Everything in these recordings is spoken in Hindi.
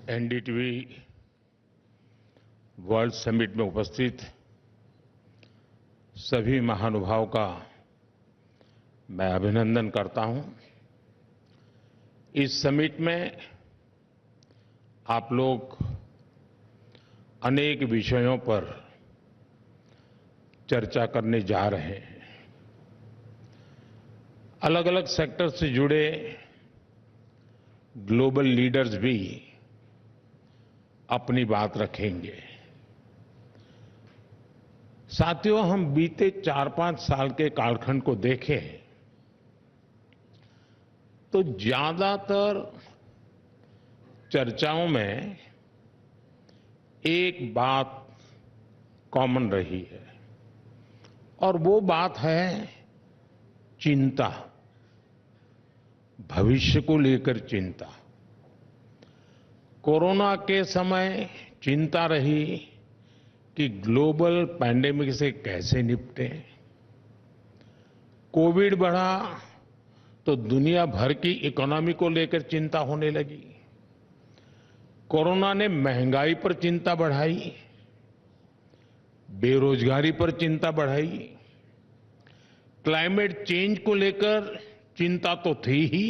एनडीटीवी वर्ल्ड समिट में उपस्थित सभी महानुभावों का मैं अभिनंदन करता हूं। इस समिट में आप लोग अनेक विषयों पर चर्चा करने जा रहे हैं। अलग अलग सेक्टर से जुड़े ग्लोबल लीडर्स भी अपनी बात रखेंगे। साथियों, हम बीते 4-5 साल के कालखंड को देखें तो ज्यादातर चर्चाओं में एक बात कॉमन रही है और वो बात है चिंता, भविष्य को लेकर चिंता। कोरोना के समय चिंता रही कि ग्लोबल पैंडेमिक से कैसे निपटें। कोविड बढ़ा तो दुनिया भर की इकोनॉमी को लेकर चिंता होने लगी। कोरोना ने महंगाई पर चिंता बढ़ाई, बेरोजगारी पर चिंता बढ़ाई, क्लाइमेट चेंज को लेकर चिंता तो थी ही,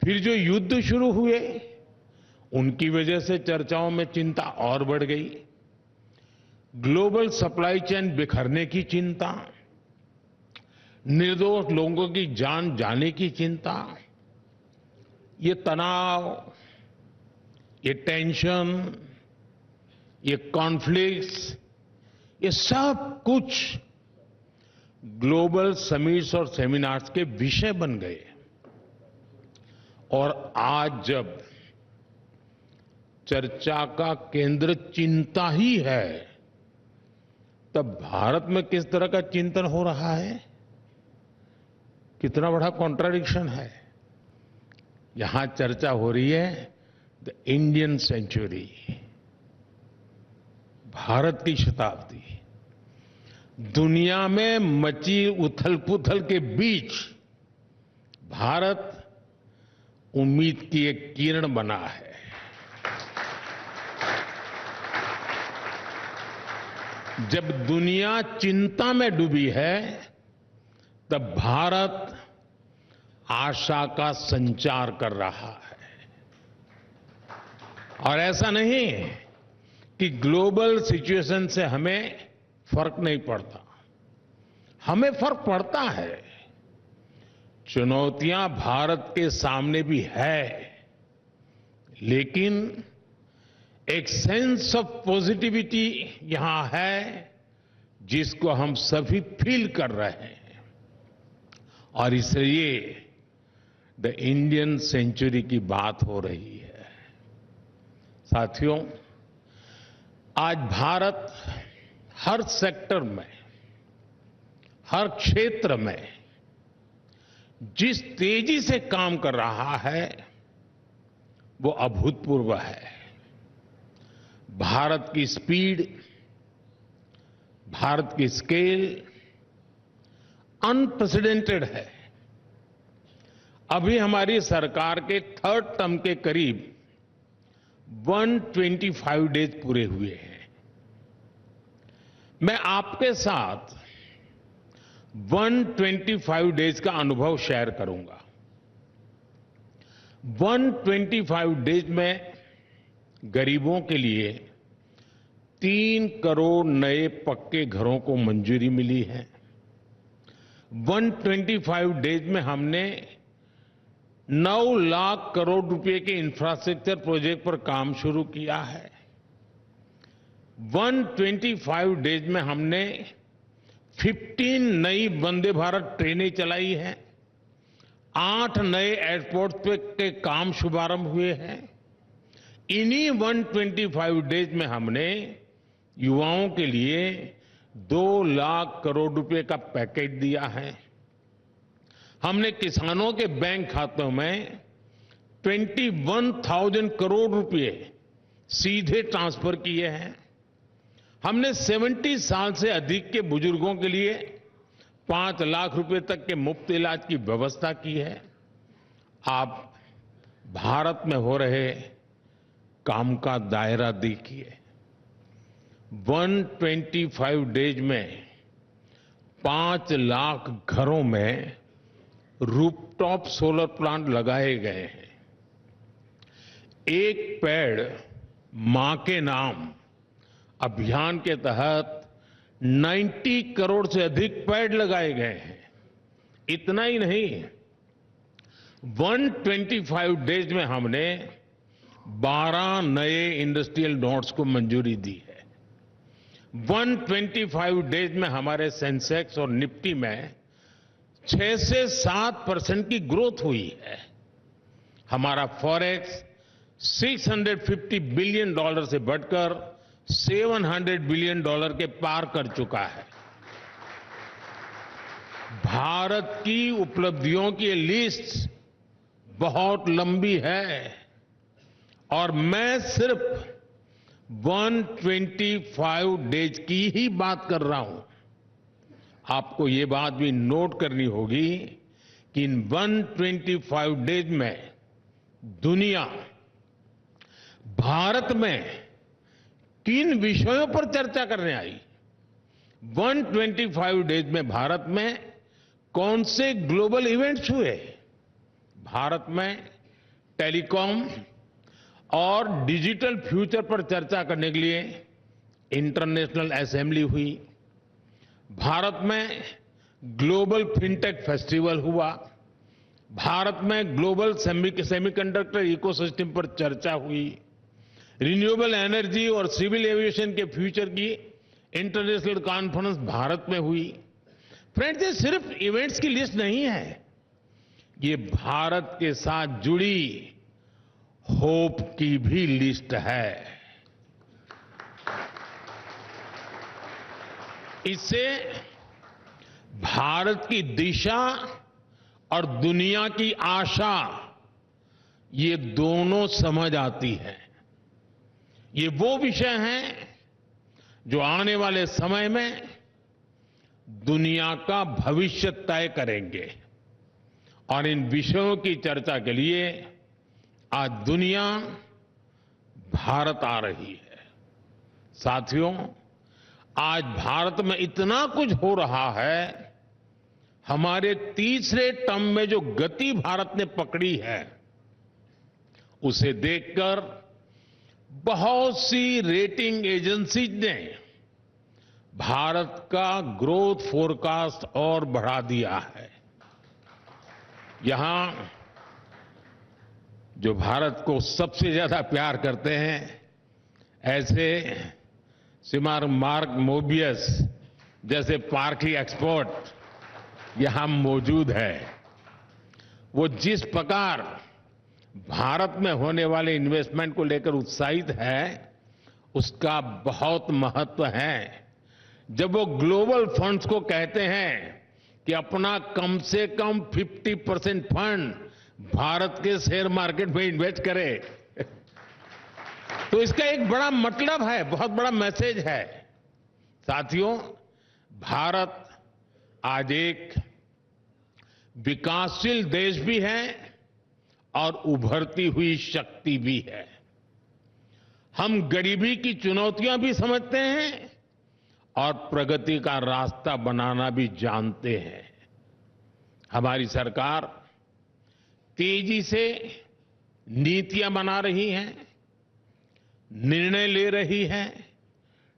फिर जो युद्ध शुरू हुए उनकी वजह से चर्चाओं में चिंता और बढ़ गई। ग्लोबल सप्लाई चेन बिखरने की चिंता, निर्दोष लोगों की जान जाने की चिंता, ये तनाव, ये टेंशन, ये कॉन्फ्लिक्ट्स, ये सब कुछ ग्लोबल समिट्स और सेमिनार्स के विषय बन गए। और आज जब चर्चा का केंद्र चिंता ही है, तब भारत में किस तरह का चिंतन हो रहा है? कितना बड़ा कॉन्ट्राडिक्शन है। यहां चर्चा हो रही है द इंडियन सेंचुरी, भारत की शताब्दी। दुनिया में मची उथल पुथल के बीच भारत उम्मीद की एक किरण बना है। जब दुनिया चिंता में डूबी है, तब भारत आशा का संचार कर रहा है। और ऐसा नहीं कि ग्लोबल सिचुएशन से हमें फर्क नहीं पड़ता, हमें फर्क पड़ता है। चुनौतियां भारत के सामने भी है, लेकिन एक सेंस ऑफ पॉजिटिविटी यहां है जिसको हम सभी फील कर रहे हैं। और इसलिए द इंडियन सेंचुरी की बात हो रही है। साथियों, आज भारत हर सेक्टर में, हर क्षेत्र में जिस तेजी से काम कर रहा है वो अभूतपूर्व है। भारत की स्पीड, भारत की स्केल अनप्रेसिडेंटेड है। अभी हमारी सरकार के थर्ड टर्म के करीब 125 डेज पूरे हुए हैं। मैं आपके साथ 125 डेज का अनुभव शेयर करूंगा। 125 डेज में गरीबों के लिए 3 करोड़ नए पक्के घरों को मंजूरी मिली है। 125 डेज में हमने 9 लाख करोड़ रुपए के इंफ्रास्ट्रक्चर प्रोजेक्ट पर काम शुरू किया है। 125 डेज में हमने 15 नई वंदे भारत ट्रेनें चलाई हैं। 8 नए एयरपोर्ट पे के काम शुभारंभ हुए हैं। इन्हीं 125 डेज में हमने युवाओं के लिए 2 लाख करोड़ रुपए का पैकेज दिया है। हमने किसानों के बैंक खातों में 21,000 करोड़ रुपए सीधे ट्रांसफर किए हैं। हमने 70 साल से अधिक के बुजुर्गों के लिए 5 लाख रुपए तक के मुफ्त इलाज की व्यवस्था की है। आप भारत में हो रहे काम का दायरा देखिए। 125 डेज में 5 लाख घरों में रूफटॉप सोलर प्लांट लगाए गए हैं। एक पेड़ मां के नाम अभियान के तहत 90 करोड़ से अधिक पेड़ लगाए गए हैं। इतना ही नहीं, 125 डेज में हमने 12 नए इंडस्ट्रियल नोड्स को मंजूरी दी है। 125 डेज में हमारे सेंसेक्स और निफ्टी में 6 से 7% की ग्रोथ हुई है। हमारा फॉरेक्स $650 बिलियन से बढ़कर $700 बिलियन के पार कर चुका है। भारत की उपलब्धियों की लिस्ट बहुत लंबी है और मैं सिर्फ 125 डेज की ही बात कर रहा हूं। आपको ये बात भी नोट करनी होगी कि इन 125 डेज में दुनिया भारत में किन विषयों पर चर्चा करने आई। 125 डेज में भारत में कौन से ग्लोबल इवेंट्स हुए। भारत में टेलीकॉम और डिजिटल फ्यूचर पर चर्चा करने के लिए इंटरनेशनल असेंबली हुई। भारत में ग्लोबल फिनटेक फेस्टिवल हुआ। भारत में ग्लोबल सेमीकंडक्टर इकोसिस्टम पर चर्चा हुई। रिन्यूएबल एनर्जी और सिविल एविएशन के फ्यूचर की इंटरनेशनल कॉन्फ्रेंस भारत में हुई। फ्रेंड्स, ये सिर्फ इवेंट्स की लिस्ट नहीं है, ये भारत के साथ जुड़ी होप की भी लिस्ट है। इससे भारत की दिशा और दुनिया की आशा, ये दोनों समझ आती है। ये वो विषय हैं जो आने वाले समय में दुनिया का भविष्य तय करेंगे और इन विषयों की चर्चा के लिए आज दुनिया भारत आ रही है। साथियों, आज भारत में इतना कुछ हो रहा है, हमारे तीसरे टर्म में जो गति भारत ने पकड़ी है, उसे देखकर बहुत सी रेटिंग एजेंसीज ने भारत का ग्रोथ फोरकास्ट और बढ़ा दिया है। यहां जो भारत को सबसे ज्यादा प्यार करते हैं, ऐसे श्रीमान मार्क मोबियस जैसे पार्टी एक्सपर्ट यहां मौजूद है। वो जिस प्रकार भारत में होने वाले इन्वेस्टमेंट को लेकर उत्साहित है, उसका बहुत महत्व है। जब वो ग्लोबल फंड्स को कहते हैं कि अपना कम से कम 50% फंड भारत के शेयर मार्केट में इन्वेस्ट करे, तो इसका एक बड़ा मतलब है, बहुत बड़ा मैसेज है। साथियों, भारत आज एक विकासशील देश भी है और उभरती हुई शक्ति भी है। हम गरीबी की चुनौतियां भी समझते हैं और प्रगति का रास्ता बनाना भी जानते हैं। हमारी सरकार तेजी से नीतियां बना रही है, निर्णय ले रही है,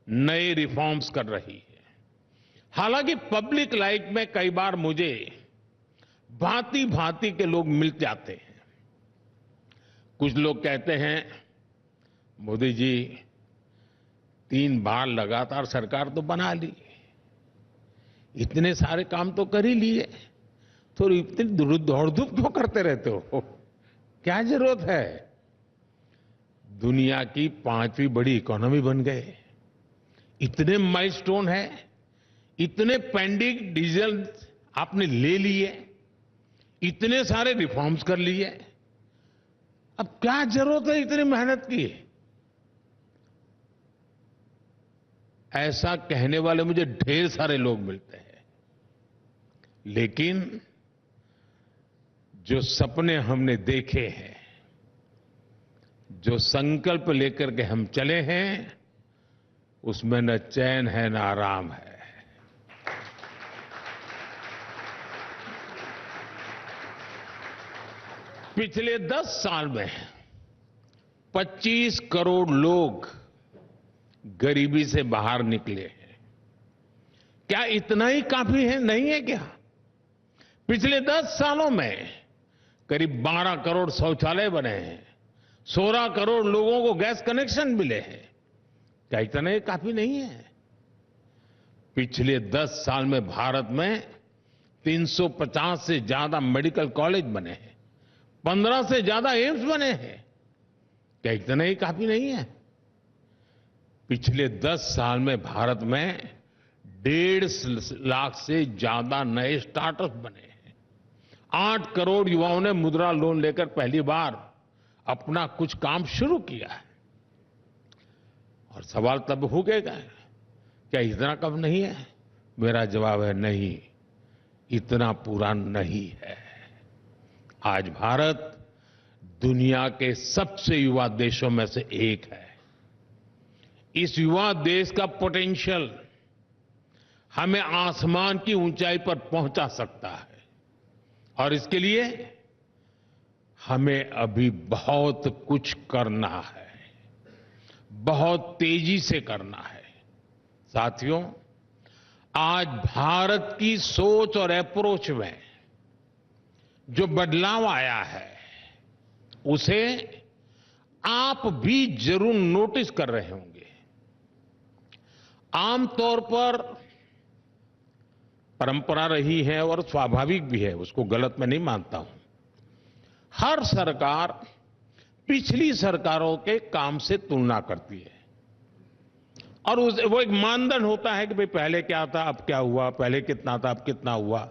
नए रिफॉर्म्स कर रही है। हालांकि पब्लिक लाइफ में कई बार मुझे भांति भांति के लोग मिल जाते हैं। कुछ लोग कहते हैं, मोदी जी 3 बार लगातार सरकार तो बना ली, इतने सारे काम तो कर ही लिए, तो इतनी दौड़-धूप क्यों करते रहते हो? क्या जरूरत है? दुनिया की 5वीं बड़ी इकोनॉमी बन गए, इतने माइलस्टोन है, इतने पेंडिंग डिसीजन आपने ले लिए, इतने सारे रिफॉर्म्स कर लिए, अब क्या जरूरत है इतनी मेहनत की? ऐसा कहने वाले मुझे ढेर सारे लोग मिलते हैं, लेकिन जो सपने हमने देखे हैं, जो संकल्प लेकर के हम चले हैं, उसमें न चैन है न आराम है। पिछले 10 साल में 25 करोड़ लोग गरीबी से बाहर निकले हैं। क्या इतना ही काफी है? नहीं है क्या? पिछले 10 सालों में करीब 12 करोड़ शौचालय बने हैं, 16 करोड़ लोगों को गैस कनेक्शन मिले हैं। क्या इतना ही काफी नहीं है? पिछले 10 साल में भारत में 350 से ज्यादा मेडिकल कॉलेज बने हैं, 15 से ज्यादा एम्स बने हैं। क्या इतना ही काफी नहीं है? पिछले 10 साल में भारत में 1.5 लाख से ज्यादा नए स्टार्टअप बने हैं। 8 करोड़ युवाओं ने मुद्रा लोन लेकर पहली बार अपना कुछ काम शुरू किया है। और सवाल तब उठेगा, क्या इतना कम नहीं है? मेरा जवाब है नहीं, इतना पूरा नहीं है। आज भारत दुनिया के सबसे युवा देशों में से एक है। इस युवा देश का पोटेंशियल हमें आसमान की ऊंचाई पर पहुंचा सकता है, और इसके लिए हमें अभी बहुत कुछ करना है, बहुत तेजी से करना है। साथियों, आज भारत की सोच और अप्रोच में जो बदलाव आया है, उसे आप भी जरूर नोटिस कर रहे होंगे। आमतौर पर परंपरा रही है और स्वाभाविक भी है, उसको गलत मैं नहीं मानता हूं। हर सरकार पिछली सरकारों के काम से तुलना करती है, और वो एक मानदंड होता है कि भाई पहले क्या था, अब क्या हुआ, पहले कितना था, अब कितना हुआ,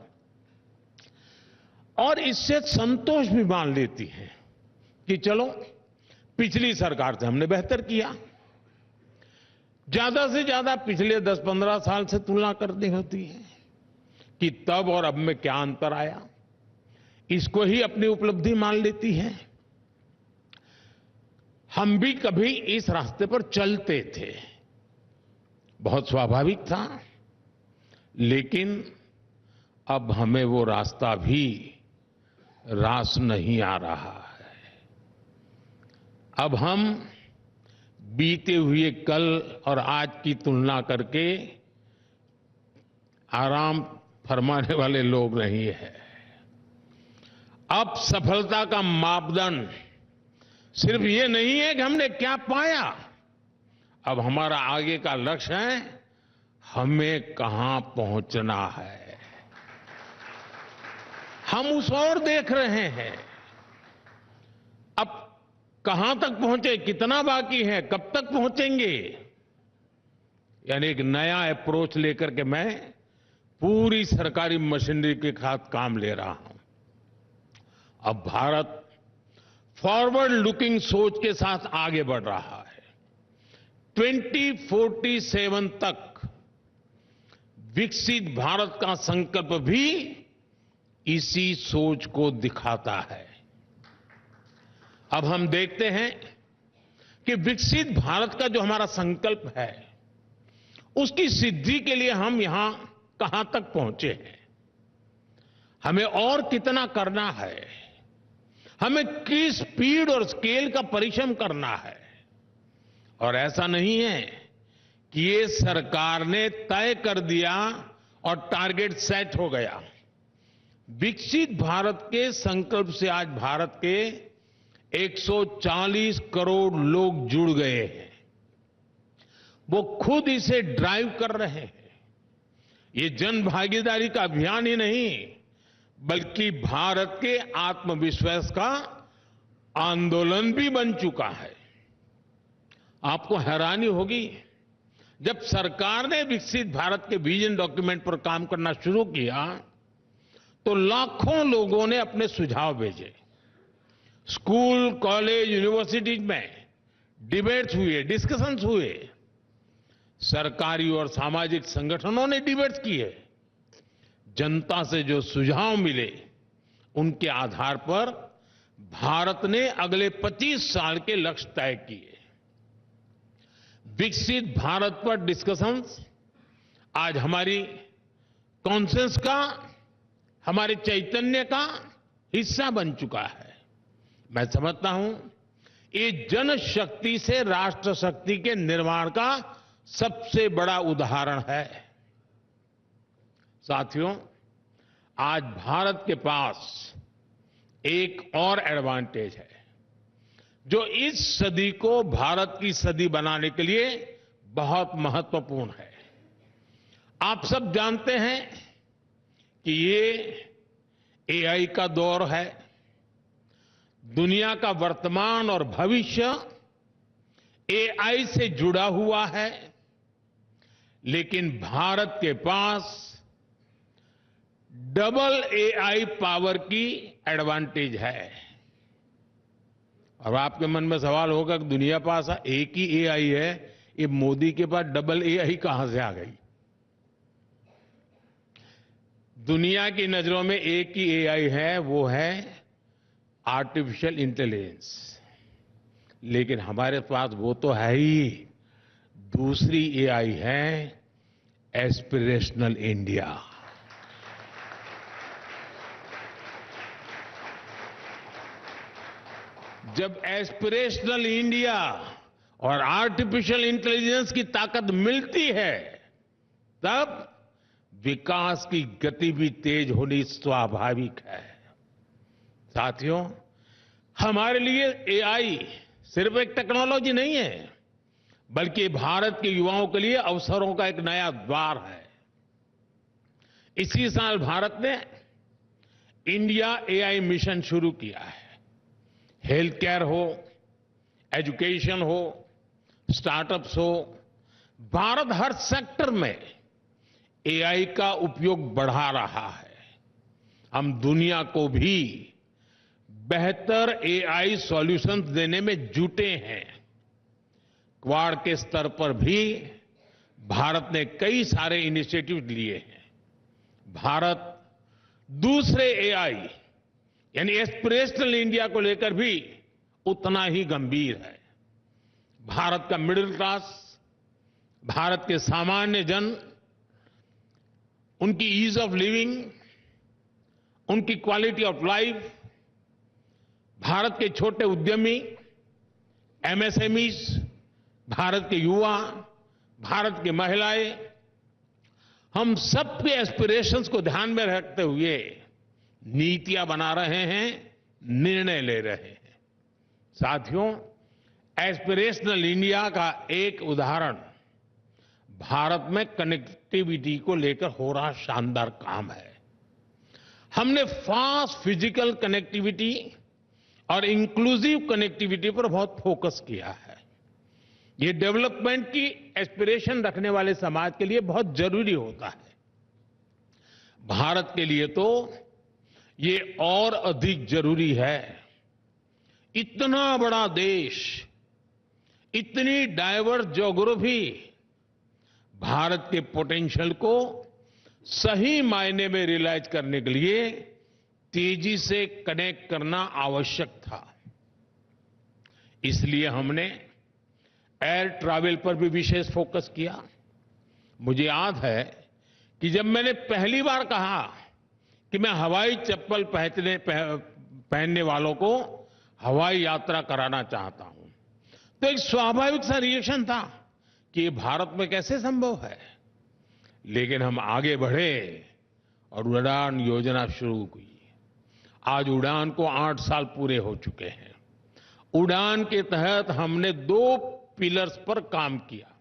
और इससे संतोष भी मान लेती है कि चलो पिछली सरकार से हमने बेहतर किया। ज्यादा से ज्यादा पिछले 10-15 साल से तुलना करनी होती है कि तब और अब में क्या अंतर आया, इसको ही अपनी उपलब्धि मान लेती है। हम भी कभी इस रास्ते पर चलते थे, बहुत स्वाभाविक था, लेकिन अब हमें वो रास्ता भी रास नहीं आ रहा है। अब हम बीते हुए कल और आज की तुलना करके आराम फरमाने वाले लोग नहीं है। अब सफलता का मापदंड सिर्फ ये नहीं है कि हमने क्या पाया, अब हमारा आगे का लक्ष्य है हमें कहां पहुंचना है। हम उस ओर देख रहे हैं। अब कहां तक पहुंचे, कितना बाकी है, कब तक पहुंचेंगे, यानी एक नया अप्रोच लेकर के मैं पूरी सरकारी मशीनरी के साथ काम ले रहा हूं। अब भारत फॉरवर्ड लुकिंग सोच के साथ आगे बढ़ रहा है। 2047 तक विकसित भारत का संकल्प भी इसी सोच को दिखाता है। अब हम देखते हैं कि विकसित भारत का जो हमारा संकल्प है, उसकी सिद्धि के लिए हम यहां कहां तक पहुंचे हैं, हमें और कितना करना है, हमें किस स्पीड और स्केल का परिश्रम करना है। और ऐसा नहीं है कि ये सरकार ने तय कर दिया और टारगेट सेट हो गया। विकसित भारत के संकल्प से आज भारत के 140 करोड़ लोग जुड़ गए हैं। वो खुद इसे ड्राइव कर रहे हैं। ये जन भागीदारी का अभियान ही नहीं, बल्कि भारत के आत्मविश्वास का आंदोलन भी बन चुका है। आपको हैरानी होगी, जब सरकार ने विकसित भारत के विजन डॉक्यूमेंट पर काम करना शुरू किया तो लाखों लोगों ने अपने सुझाव भेजे। स्कूल, कॉलेज, यूनिवर्सिटीज में डिबेट्स हुए, डिस्कशंस हुए, सरकारी और सामाजिक संगठनों ने डिबेट्स किए। जनता से जो सुझाव मिले, उनके आधार पर भारत ने अगले 25 साल के लक्ष्य तय किए। विकसित भारत पर डिस्कशंस आज हमारी कॉन्सेंस का, हमारे चैतन्य का हिस्सा बन चुका है। मैं समझता हूं ये जनशक्ति से राष्ट्र शक्ति के निर्माण का सबसे बड़ा उदाहरण है। साथियों, आज भारत के पास एक और एडवांटेज है जो इस सदी को भारत की सदी बनाने के लिए बहुत महत्वपूर्ण है। आप सब जानते हैं कि ये एआई का दौर है। दुनिया का वर्तमान और भविष्य एआई से जुड़ा हुआ है, लेकिन भारत के पास डबल एआई पावर की एडवांटेज है। और आपके मन में सवाल होगा कि दुनिया पास एक ही एआई है, ये मोदी के पास डबल एआई कहां से आ गई? दुनिया की नजरों में एक ही एआई है, वो है आर्टिफिशियल इंटेलिजेंस। लेकिन हमारे पास वो तो है ही, दूसरी एआई है एस्पिरेशनल इंडिया। जब एस्पिरेशनल इंडिया और आर्टिफिशियल इंटेलिजेंस की ताकत मिलती है, तब विकास की गति भी तेज होनी स्वाभाविक है। साथियों, हमारे लिए एआई सिर्फ एक टेक्नोलॉजी नहीं है, बल्कि भारत के युवाओं के लिए अवसरों का एक नया द्वार है। इसी साल भारत ने इंडिया एआई मिशन शुरू किया है। हेल्थ केयर हो, एजुकेशन हो, स्टार्टअप्स हो, भारत हर सेक्टर में एआई का उपयोग बढ़ा रहा है। हम दुनिया को भी बेहतर एआई सॉल्यूशंस देने में जुटे हैं। क्वाड के स्तर पर भी भारत ने कई सारे इनिशिएटिव लिए हैं। भारत दूसरे एआई यानी एस्पिरेशनल इंडिया को लेकर भी उतना ही गंभीर है। भारत का मिडिल क्लास, भारत के सामान्य जन, उनकी ईज ऑफ लिविंग, उनकी क्वालिटी ऑफ लाइफ, भारत के छोटे उद्यमी, एमएसएमईज, भारत के युवा, भारत की महिलाएं, हम सबके एस्पिरेशंस को ध्यान में रखते हुए नीतियां बना रहे हैं, निर्णय ले रहे हैं। साथियों, एस्पिरेशनल इंडिया का एक उदाहरण भारत में कनेक्टिविटी को लेकर हो रहा शानदार काम है। हमने फास्ट फिजिकल कनेक्टिविटी और इंक्लूसिव कनेक्टिविटी पर बहुत फोकस किया है। ये डेवलपमेंट की एस्पिरेशन रखने वाले समाज के लिए बहुत जरूरी होता है। भारत के लिए तो ये और अधिक जरूरी है। इतना बड़ा देश, इतनी डाइवर्स ज्योग्राफी, भारत के पोटेंशियल को सही मायने में रियलाइज करने के लिए तेजी से कनेक्ट करना आवश्यक था। इसलिए हमने एयर ट्रैवल पर भी विशेष फोकस किया। मुझे याद है कि जब मैंने पहली बार कहा कि मैं हवाई चप्पल पहनने वालों को हवाई यात्रा कराना चाहता हूं, तो एक स्वाभाविक सा रिएक्शन था कि ये भारत में कैसे संभव है। लेकिन हम आगे बढ़े और उड़ान योजना शुरू हुई। आज उड़ान को 8 साल पूरे हो चुके हैं। उड़ान के तहत हमने 2 पिलर्स पर काम किया।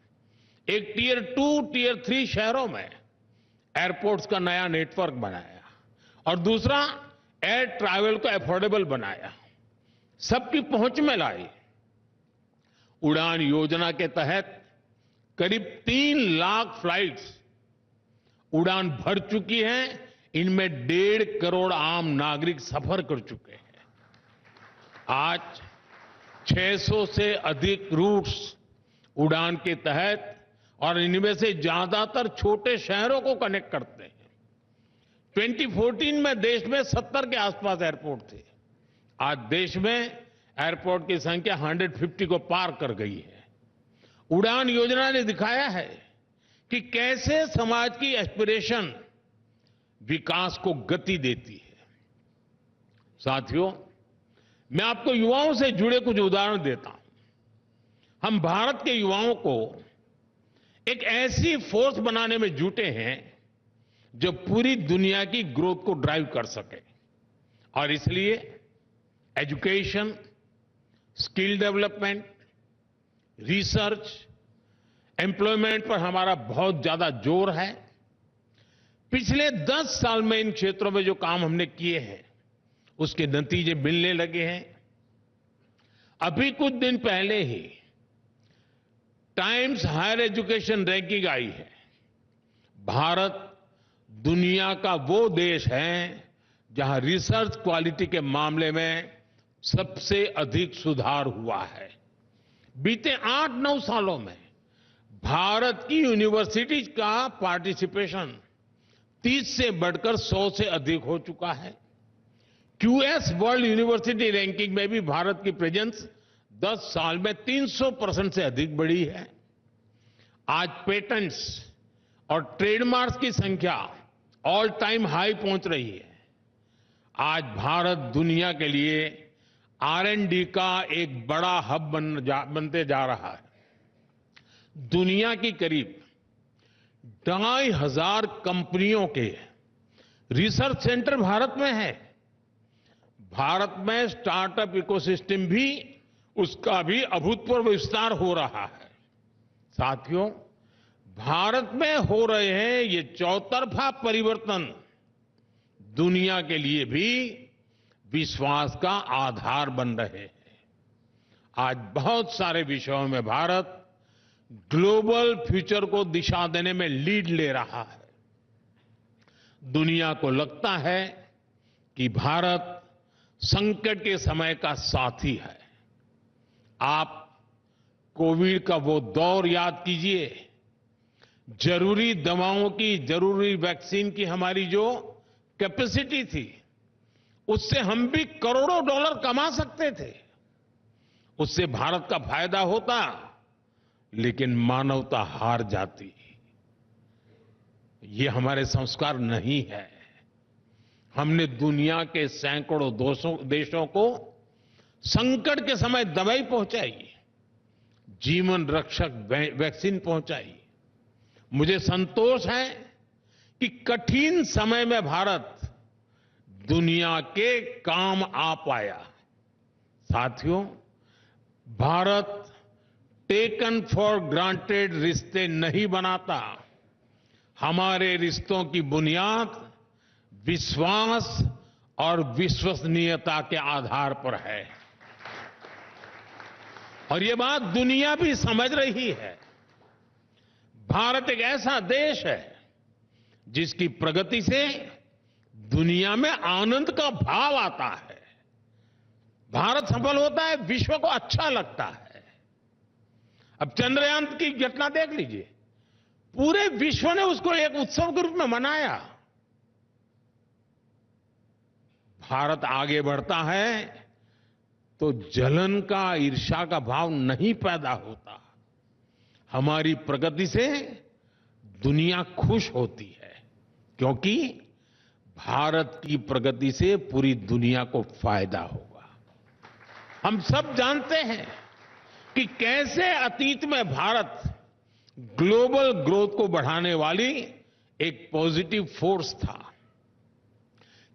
एक टियर 2, टियर 3 शहरों में एयरपोर्ट्स का नया नेटवर्क बनाया और दूसरा एयर ट्रैवल को अफोर्डेबल बनाया, सबकी पहुंच में लाई। उड़ान योजना के तहत करीब 3 लाख फ्लाइट्स उड़ान भर चुकी हैं। इनमें 1.5 करोड़ आम नागरिक सफर कर चुके हैं। आज 600 से अधिक रूट्स उड़ान के तहत और इनमें से ज्यादातर छोटे शहरों को कनेक्ट करते हैं। 2014 में देश में 70 के आसपास एयरपोर्ट थे। आज देश में एयरपोर्ट की संख्या 150 को पार कर गई है। उड़ान योजना ने दिखाया है कि कैसे समाज की एस्पिरेशन विकास को गति देती है। साथियों, मैं आपको युवाओं से जुड़े कुछ उदाहरण देता हूं। हम भारत के युवाओं को एक ऐसी फोर्स बनाने में जुटे हैं जो पूरी दुनिया की ग्रोथ को ड्राइव कर सके, और इसलिए education, skill development, research, employment पर हमारा बहुत ज्यादा जोर है। पिछले 10 साल में इन क्षेत्रों में जो काम हमने किए हैं उसके नतीजे मिलने लगे हैं। अभी कुछ दिन पहले ही टाइम्स हायर एजुकेशन रैंकिंग आई है। भारत दुनिया का वो देश है जहां रिसर्च क्वालिटी के मामले में सबसे अधिक सुधार हुआ है। बीते 8-9 सालों में भारत की यूनिवर्सिटीज का पार्टिसिपेशन 30 से बढ़कर 100 से अधिक हो चुका है। क्यूएस वर्ल्ड यूनिवर्सिटी रैंकिंग में भी भारत की प्रेजेंस 10 साल में 300% से अधिक बढ़ी है। आज पेटेंट्स और ट्रेडमार्क्स की संख्या ऑल टाइम हाई पहुंच रही है। आज भारत दुनिया के लिए R&D का एक बड़ा हब बनते जा रहा है। दुनिया की करीब 2,500 कंपनियों के रिसर्च सेंटर भारत में है। भारत में स्टार्टअप इकोसिस्टम भी, उसका भी अभूतपूर्व विस्तार हो रहा है। साथियों, भारत में हो रहे हैं ये चौतरफा परिवर्तन दुनिया के लिए भी विश्वास का आधार बन रहे हैं। आज बहुत सारे विषयों में भारत ग्लोबल फ्यूचर को दिशा देने में लीड ले रहा है। दुनिया को लगता है कि भारत संकट के समय का साथी है। आप कोविड का वो दौर याद कीजिए। जरूरी दवाओं की, जरूरी वैक्सीन की हमारी जो कैपेसिटी थी, उससे हम भी करोड़ों डॉलर कमा सकते थे। उससे भारत का फायदा होता, लेकिन मानवता हार जाती। ये हमारे संस्कार नहीं है। हमने दुनिया के सैकड़ों देशों को संकट के समय दवाई पहुंचाई, जीवन रक्षक वैक्सीन पहुंचाई। मुझे संतोष है कि कठिन समय में भारत दुनिया के काम आ पाया। साथियों, भारत टेकन फॉर ग्रांटेड रिश्ते नहीं बनाता। हमारे रिश्तों की बुनियाद विश्वास और विश्वसनीयता के आधार पर है, और ये बात दुनिया भी समझ रही है। भारत एक ऐसा देश है जिसकी प्रगति से दुनिया में आनंद का भाव आता है। भारत सफल होता है, विश्व को अच्छा लगता है। अब चंद्रयान की घटना देख लीजिए, पूरे विश्व ने उसको एक उत्सव के रूप में मनाया। भारत आगे बढ़ता है तो जलन का, ईर्ष्या का भाव नहीं पैदा होता। हमारी प्रगति से दुनिया खुश होती है, क्योंकि भारत की प्रगति से पूरी दुनिया को फायदा होगा। हम सब जानते हैं कि कैसे अतीत में भारत ग्लोबल ग्रोथ को बढ़ाने वाली एक पॉजिटिव फोर्स था।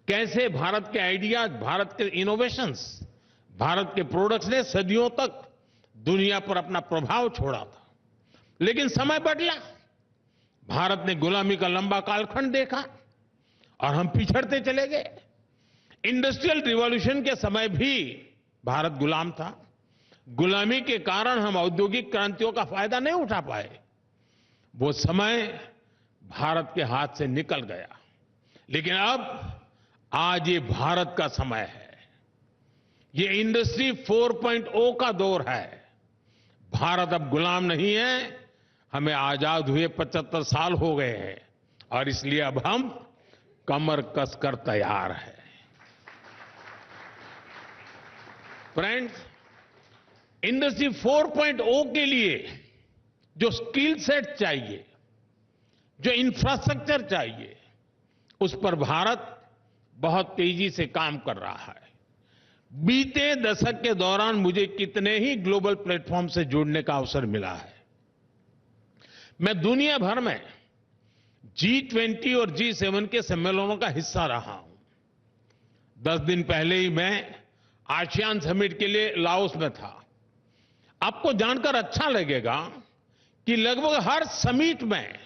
कैसे भारत के आइडियाज, भारत के इनोवेशंस, भारत के प्रोडक्ट्स ने सदियों तक दुनिया पर अपना प्रभाव छोड़ा था। लेकिन समय बदला, भारत ने गुलामी का लंबा कालखंड देखा और हम पिछड़ते चले गए। इंडस्ट्रियल रिवॉल्यूशन के समय भी भारत गुलाम था। गुलामी के कारण हम औद्योगिक क्रांतियों का फायदा नहीं उठा पाए। वो समय भारत के हाथ से निकल गया। लेकिन अब आज ये भारत का समय है। ये इंडस्ट्री 4.0 का दौर है। भारत अब गुलाम नहीं है। हमें आजाद हुए 75 साल हो गए हैं, और इसलिए अब हम कमर कसकर तैयार है। फ्रेंड्स, इंडस्ट्री 4.0 के लिए जो स्किल सेट चाहिए, जो इंफ्रास्ट्रक्चर चाहिए, उस पर भारत बहुत तेजी से काम कर रहा है। बीते दशक के दौरान मुझे कितने ही ग्लोबल प्लेटफॉर्म से जुड़ने का अवसर मिला है। मैं दुनिया भर में G20 और G7 के सम्मेलनों का हिस्सा रहा हूं। 10 दिन पहले ही मैं आसियान समिट के लिए लाओस में था। आपको जानकर अच्छा लगेगा कि लगभग हर समिट में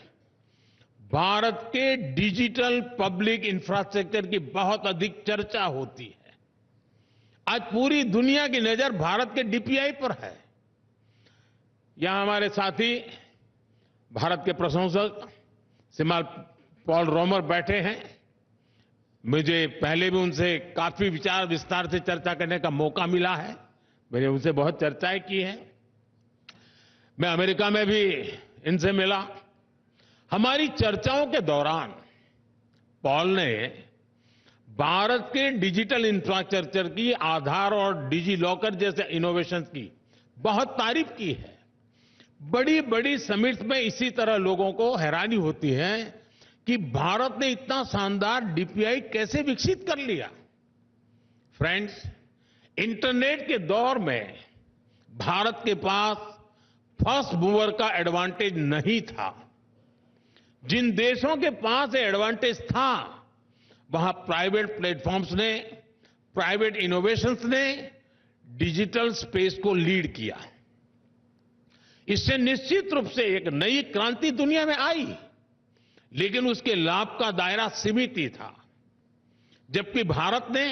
भारत के डिजिटल पब्लिक इंफ्रास्ट्रक्चर की बहुत अधिक चर्चा होती है। आज पूरी दुनिया की नजर भारत के डीपीआई पर है। यहां हमारे साथी भारत के प्रशंसक श्रीमान पॉल रोमर बैठे हैं। मुझे पहले भी उनसे काफी विचार विस्तार से चर्चा करने का मौका मिला है। मैंने उनसे बहुत चर्चाएं की हैं। मैं अमेरिका में भी इनसे मिला। हमारी चर्चाओं के दौरान पॉल ने भारत के डिजिटल इंफ्रास्ट्रक्चर की, आधार और डिजी लॉकर जैसे इनोवेशन की बहुत तारीफ की है। बड़ी बड़ी समिट्स में इसी तरह लोगों को हैरानी होती है कि भारत ने इतना शानदार डीपीआई कैसे विकसित कर लिया। फ्रेंड्स, इंटरनेट के दौर में भारत के पास फर्स्ट मूवर का एडवांटेज नहीं था। जिन देशों के पास एडवांटेज था, वहां प्राइवेट प्लेटफॉर्म्स ने, प्राइवेट इनोवेशंस ने डिजिटल स्पेस को लीड किया। इससे निश्चित रूप से एक नई क्रांति दुनिया में आई, लेकिन उसके लाभ का दायरा सीमित ही था। जबकि भारत ने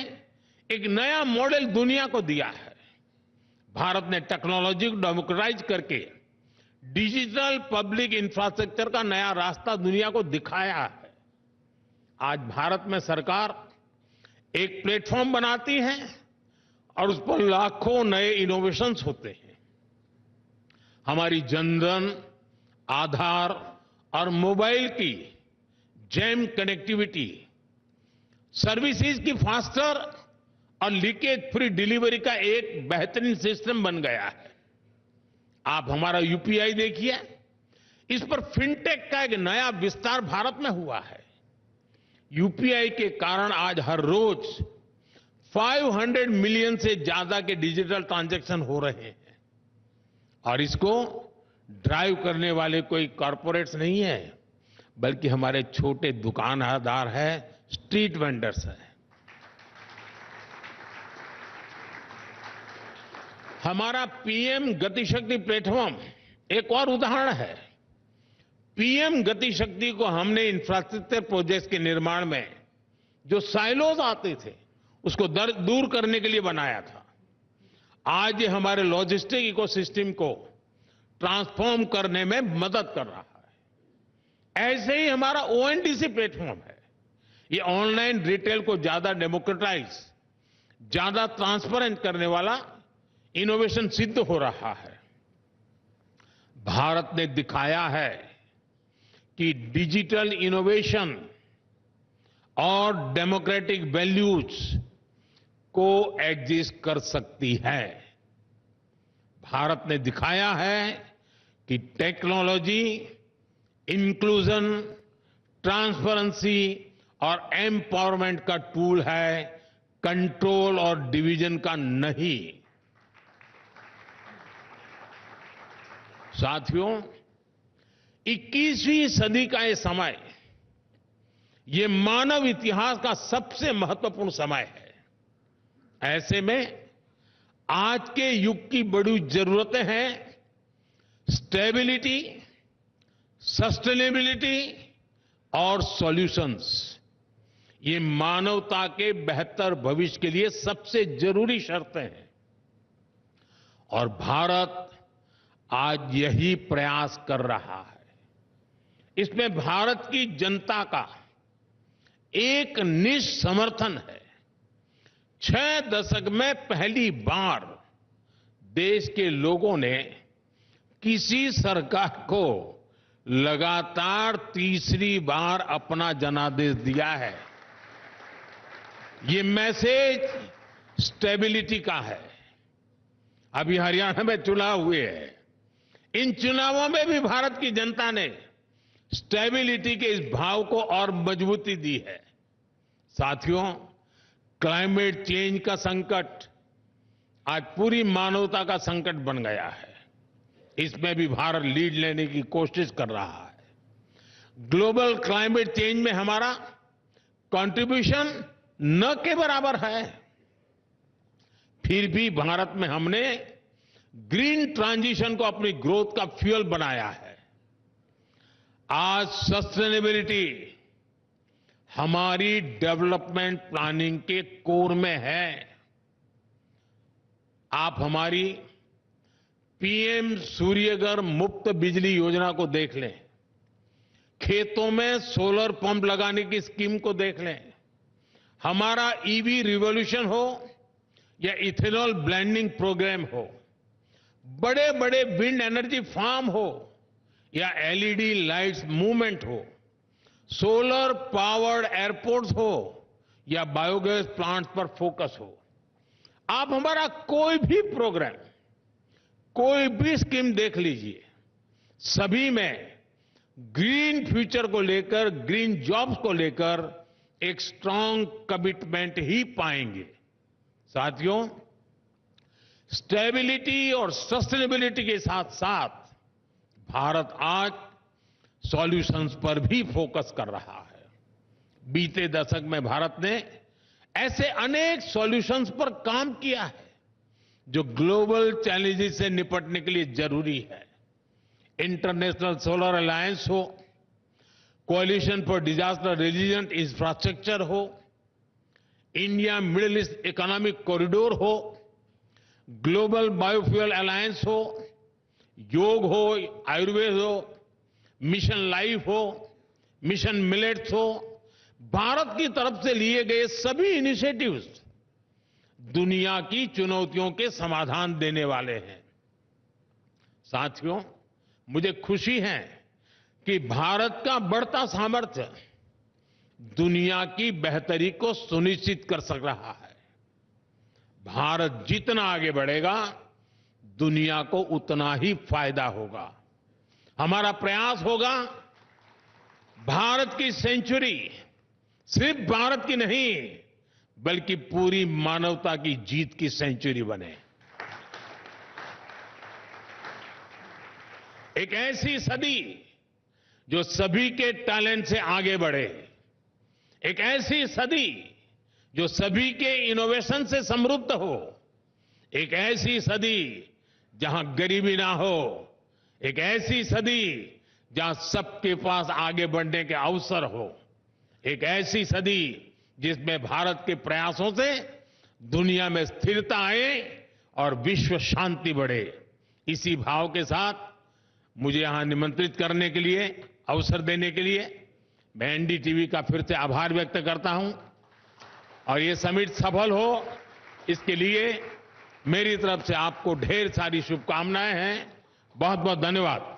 एक नया मॉडल दुनिया को दिया है। भारत ने टेक्नोलॉजी को डेमोक्रेटाइज करके डिजिटल पब्लिक इंफ्रास्ट्रक्चर का नया रास्ता दुनिया को दिखाया है। आज भारत में सरकार एक प्लेटफॉर्म बनाती है और उस पर लाखों नए इनोवेशंस होते हैं। हमारी जनधन, आधार और मोबाइल की जैम कनेक्टिविटी, सर्विसेज की फास्टर और लीकेज फ्री डिलीवरी का एक बेहतरीन सिस्टम बन गया है। आप हमारा यूपीआई देखिए, इस पर फिनटेक का एक नया विस्तार भारत में हुआ है। यूपीआई के कारण आज हर रोज 500 मिलियन से ज्यादा के डिजिटल ट्रांजैक्शन हो रहे हैं। और इसको ड्राइव करने वाले कोई कॉरपोरेट्स नहीं है, बल्कि हमारे छोटे दुकानदार हैं, स्ट्रीट वेंडर्स हैं। हमारा पीएम गतिशक्ति प्लेटफॉर्म एक और उदाहरण है। पीएम गतिशक्ति को हमने इंफ्रास्ट्रक्चर प्रोजेक्ट्स के निर्माण में जो साइलोज आते थे, उसको दूर करने के लिए बनाया था। आज ये हमारे लॉजिस्टिक इकोसिस्टम को ट्रांसफॉर्म करने में मदद कर रहा है। ऐसे ही हमारा ओएनडीसी प्लेटफॉर्म है। ये ऑनलाइन रिटेल को ज्यादा डेमोक्रेटाइज, ज्यादा ट्रांसपेरेंट करने वाला इनोवेशन सिद्ध हो रहा है। भारत ने दिखाया है कि डिजिटल इनोवेशन और डेमोक्रेटिक वैल्यूज को एग्जिस्ट कर सकती है। भारत ने दिखाया है कि टेक्नोलॉजी, इंक्लूजन, ट्रांसपेरेंसी और एम्पावरमेंट का टूल है, कंट्रोल और डिवीजन का नहीं। साथियों, 21वीं सदी का ये समय, ये मानव इतिहास का सबसे महत्वपूर्ण समय है। ऐसे में आज के युग की बड़ी जरूरतें हैं स्टेबिलिटी, सस्टेनेबिलिटी और सॉल्यूशंस। ये मानवता के बेहतर भविष्य के लिए सबसे जरूरी शर्तें हैं और भारत आज यही प्रयास कर रहा है। इसमें भारत की जनता का एक निष्ठ समर्थन है। 6 दशक में पहली बार देश के लोगों ने किसी सरकार को लगातार तीसरी बार अपना जनादेश दिया है। ये मैसेज स्टेबिलिटी का है, अभी हरियाणा में चुनाव हुए हैं। इन चुनावों में भी भारत की जनता ने स्टेबिलिटी के इस भाव को और मजबूती दी है। साथियों, क्लाइमेट चेंज का संकट आज पूरी मानवता का संकट बन गया है। इसमें भी भारत लीड लेने की कोशिश कर रहा है। ग्लोबल क्लाइमेट चेंज में हमारा कंट्रीब्यूशन न के बराबर है, फिर भी भारत में हमने ग्रीन ट्रांजिशन को अपनी ग्रोथ का फ्यूल बनाया है। आज सस्टेनेबिलिटी हमारी डेवलपमेंट प्लानिंग के कोर में है। आप हमारी पीएम सूर्यघर मुफ्त बिजली योजना को देख लें, खेतों में सोलर पंप लगाने की स्कीम को देख लें, हमारा ईवी रिवॉल्यूशन हो या इथेनॉल ब्लेंडिंग प्रोग्राम हो, बड़े बड़े विंड एनर्जी फार्म हो या एलईडी लाइट्स मूवमेंट हो, सोलर पावर्ड एयरपोर्ट्स हो या बायोगैस प्लांट्स पर फोकस हो, आप हमारा कोई भी प्रोग्राम, कोई भी स्कीम देख लीजिए, सभी में ग्रीन फ्यूचर को लेकर, ग्रीन जॉब्स को लेकर एक स्ट्रांग कमिटमेंट ही पाएंगे। साथियों, स्टेबिलिटी और सस्टेनेबिलिटी के साथ साथ भारत आज सॉल्यूशंस पर भी फोकस कर रहा है। बीते दशक में भारत ने ऐसे अनेक सॉल्यूशंस पर काम किया है जो ग्लोबल चैलेंजेस से निपटने के लिए जरूरी है। इंटरनेशनल सोलर अलायंस हो, कोalition फॉर डिजास्टर रेजिलिएंट इंफ्रास्ट्रक्चर हो, India middle east economic corridor हो, ग्लोबल बायोफ्यूल अलायंस हो, योग हो, आयुर्वेद हो, मिशन लाइफ हो, मिशन मिलेट्स हो, भारत की तरफ से लिए गए सभी इनिशिएटिव्स दुनिया की चुनौतियों के समाधान देने वाले हैं। साथियों, मुझे खुशी है कि भारत का बढ़ता सामर्थ्य दुनिया की बेहतरी को सुनिश्चित कर सक रहा है। भारत जितना आगे बढ़ेगा, दुनिया को उतना ही फायदा होगा। हमारा प्रयास होगा भारत की सेंचुरी सिर्फ भारत की नहीं, बल्कि पूरी मानवता की जीत की सेंचुरी बने। एक ऐसी सदी जो सभी के टैलेंट से आगे बढ़े, एक ऐसी सदी जो सभी के इनोवेशन से समृद्ध हो, एक ऐसी सदी जहां गरीबी ना हो, एक ऐसी सदी जहां सबके पास आगे बढ़ने के अवसर हो, एक ऐसी सदी जिसमें भारत के प्रयासों से दुनिया में स्थिरता आए और विश्व शांति बढ़े। इसी भाव के साथ मुझे यहां निमंत्रित करने के लिए, अवसर देने के लिए मैं एनडीटीवी का फिर से आभार व्यक्त करता हूं और ये समिट सफल हो, इसके लिए मेरी तरफ से आपको ढेर सारी शुभकामनाएं हैं। बहुत बहुत धन्यवाद।